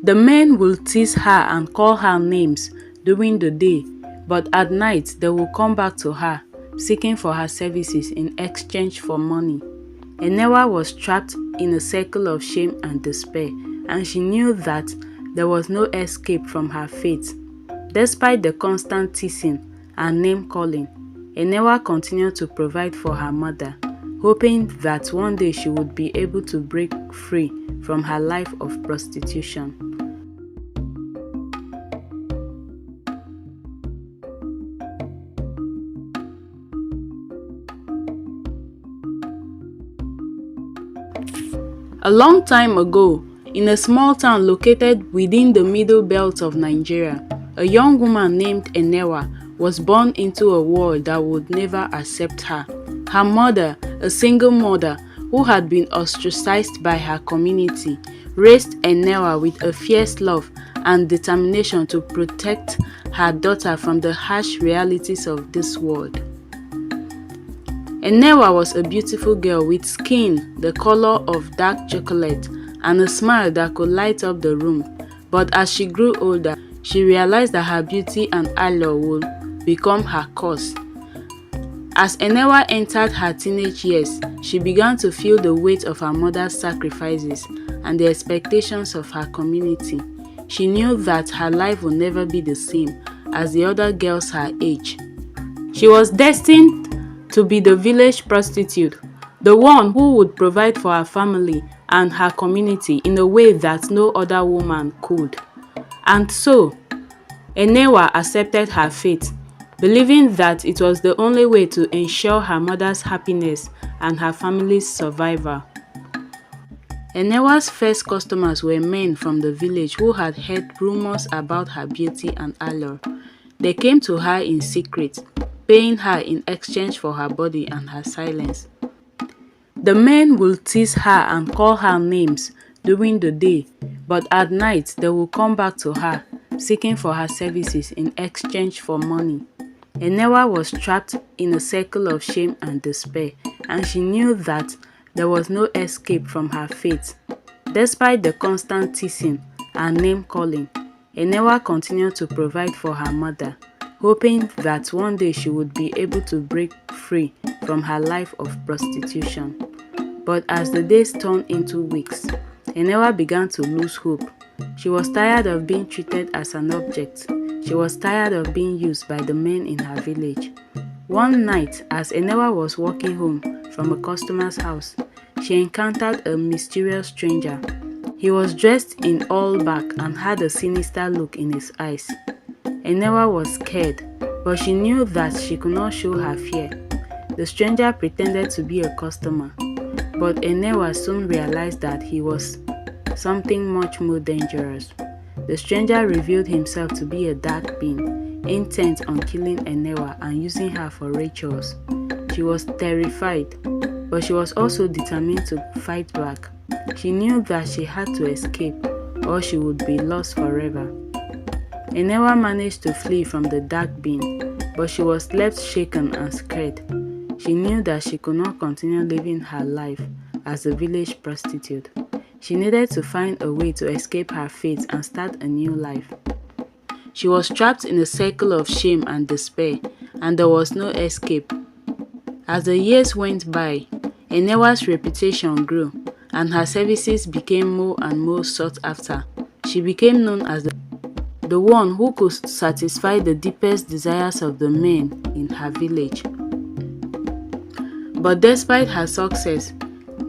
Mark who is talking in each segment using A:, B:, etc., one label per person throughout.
A: The men will tease her and call her names during the day, but at night they will come back to her, seeking for her services in exchange for money. ENEWA was trapped in a circle of shame and despair, and she knew that there was no escape from her fate. Despite the constant teasing and name-calling, ENEWA continued to provide for her mother, hoping that one day she would be able to break free from her life of prostitution. A long time ago, in a small town located within the middle belt of Nigeria, a young woman named ENEWA was born into a world that would never accept her. Her mother, a single mother who had been ostracized by her community, raised ENEWA with a fierce love and determination to protect her daughter from the harsh realities of this world. ENEWA was a beautiful girl with skin the color of dark chocolate and a smile that could light up the room. But as she grew older, she realized that her beauty and allure would become her curse. As ENEWA entered her teenage years, she began to feel the weight of her mother's sacrifices and the expectations of her community. She knew that her life would never be the same as the other girls her age. She was destined to be the village prostitute, the one who would provide for her family and her community in a way that no other woman could. And so, ENEWA accepted her fate, believing that it was the only way to ensure her mother's happiness and her family's survival. ENEWA's first customers were men from the village who had heard rumors about her beauty and allure. They came to her in secret, paying her in exchange for her body and her silence. The men will tease her and call her names during the day, but at night they will come back to her, seeking for her services in exchange for money. ENEWA was trapped in a circle of shame and despair, and she knew that there was no escape from her fate. Despite the constant teasing and name-calling, ENEWA continued to provide for her mother, hoping that one day she would be able to break free from her life of prostitution. But as the days turned into weeks, ENEWA began to lose hope. She was tired of being treated as an object. She was tired of being used by the men in her village. One night, as ENEWA was walking home from a customer's house, she encountered a mysterious stranger. He was dressed in all black and had a sinister look in his eyes. ENEWA was scared, but she knew that she could not show her fear. The stranger pretended to be a customer, but ENEWA soon realized that he was something much more dangerous. The stranger revealed himself to be a dark being, intent on killing ENEWA and using her for rituals. She was terrified, but she was also determined to fight back. She knew that she had to escape, or she would be lost forever. ENEWA managed to flee from the dark being, but she was left shaken and scared. She knew that she could not continue living her life as a village prostitute. She needed to find a way to escape her fate and start a new life. She was trapped in a circle of shame and despair, and there was no escape. As the years went by, ENEWA's reputation grew, and her services became more and more sought after. She became known as the one who could satisfy the deepest desires of the men in her village. But despite her success,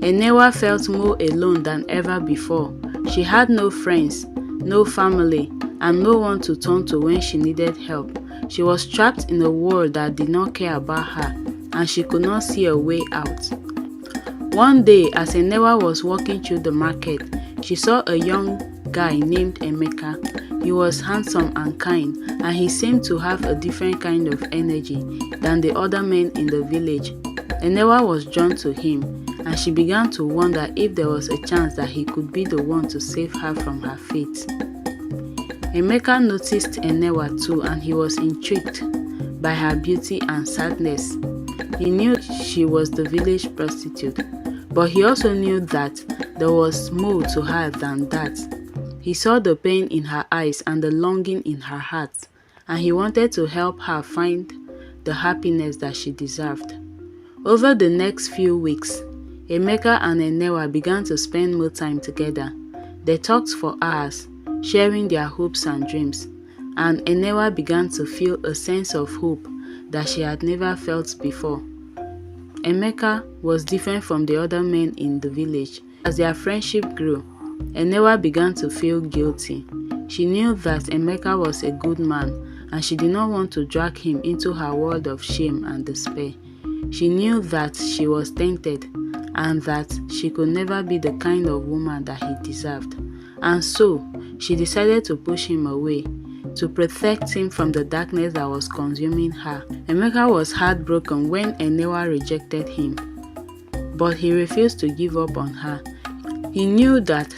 A: ENEWA felt more alone than ever before. She had no friends, no family, and no one to turn to when she needed help. She was trapped in a world that did not care about her, and she could not see a way out. One day, as ENEWA was walking through the market, she saw a young guy named Emeka. He was handsome and kind, and he seemed to have a different kind of energy than the other men in the village. ENEWA was drawn to him, and she began to wonder if there was a chance that he could be the one to save her from her fate. Emeka noticed ENEWA too, and he was intrigued by her beauty and sadness. He knew she was the village prostitute, but he also knew that there was more to her than that. He saw the pain in her eyes and the longing in her heart, and he wanted to help her find the happiness that she deserved. Over the next few weeks, Emeka and ENEWA began to spend more time together. They talked for hours, sharing their hopes and dreams, and ENEWA began to feel a sense of hope that she had never felt before. Emeka was different from the other men in the village. As their friendship grew, ENEWA began to feel guilty. She knew that Emeka was a good man, and she did not want to drag him into her world of shame and despair. She knew that she was tainted and that she could never be the kind of woman that he deserved. And so, she decided to push him away, to protect him from the darkness that was consuming her. Emeka was heartbroken when ENEWA rejected him, but he refused to give up on her. He knew that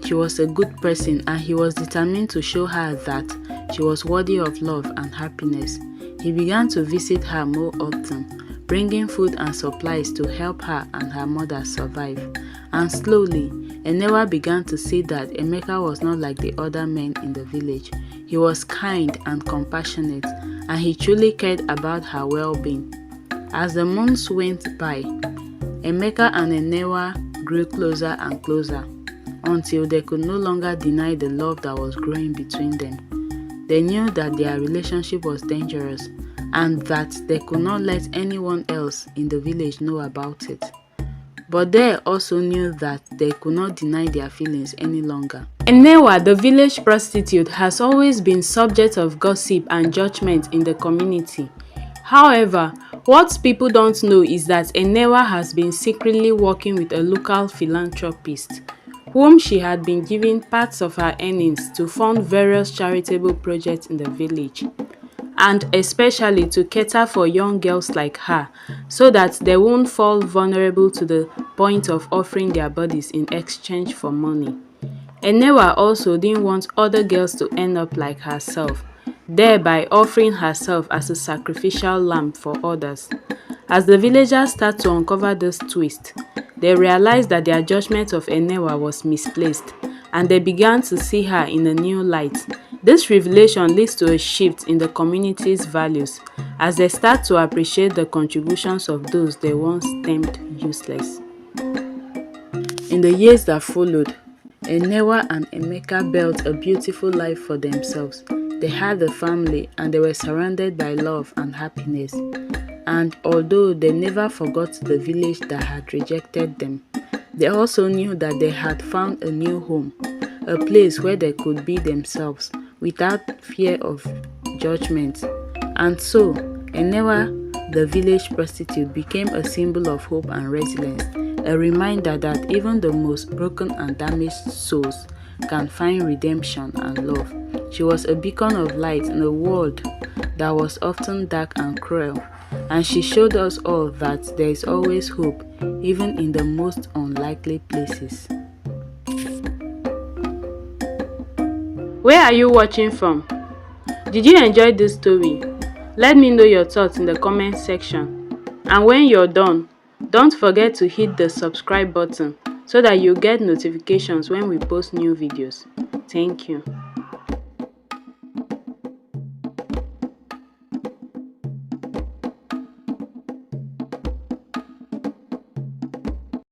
A: she was a good person, and he was determined to show her that she was worthy of love and happiness. He began to visit her more often, bringing food and supplies to help her and her mother survive. And slowly, ENEWA began to see that Emeka was not like the other men in the village. He was kind and compassionate, and he truly cared about her well-being. As the months went by, Emeka and ENEWA grew closer and closer, until they could no longer deny the love that was growing between them. They knew that their relationship was dangerous, and that they could not let anyone else in the village know about it. But they also knew that they could not deny their feelings any longer. ENEWA, the village prostitute, has always been subject of gossip and judgment in the community. However, what people don't know is that ENEWA has been secretly working with a local philanthropist, whom she had been giving parts of her earnings to fund various charitable projects in the village, and especially to cater for young girls like her, so that they won't fall vulnerable to the point of offering their bodies in exchange for money. ENEWA also didn't want other girls to end up like herself, thereby offering herself as a sacrificial lamb for others. As the villagers start to uncover this twist, they realized that their judgment of ENEWA was misplaced, and they began to see her in a new light. This revelation leads to a shift in the community's values, as they start to appreciate the contributions of those they once deemed useless. In the years that followed, ENEWA and Emeka built a beautiful life for themselves. They had a family, and they were surrounded by love and happiness. And although they never forgot the village that had rejected them, they also knew that they had found a new home, a place where they could be themselves without fear of judgment. And so, ENEWA, the village prostitute, became a symbol of hope and resilience, a reminder that even the most broken and damaged souls can find redemption and love. She was a beacon of light in a world that was often dark and cruel, and she showed us all that there is always hope, even in the most unlikely places. Where are you watching from? Did you enjoy this story? Let me know your thoughts in the comment section. And when you're done, don't forget to hit the subscribe button so that you get notifications when we post new videos. Thank you.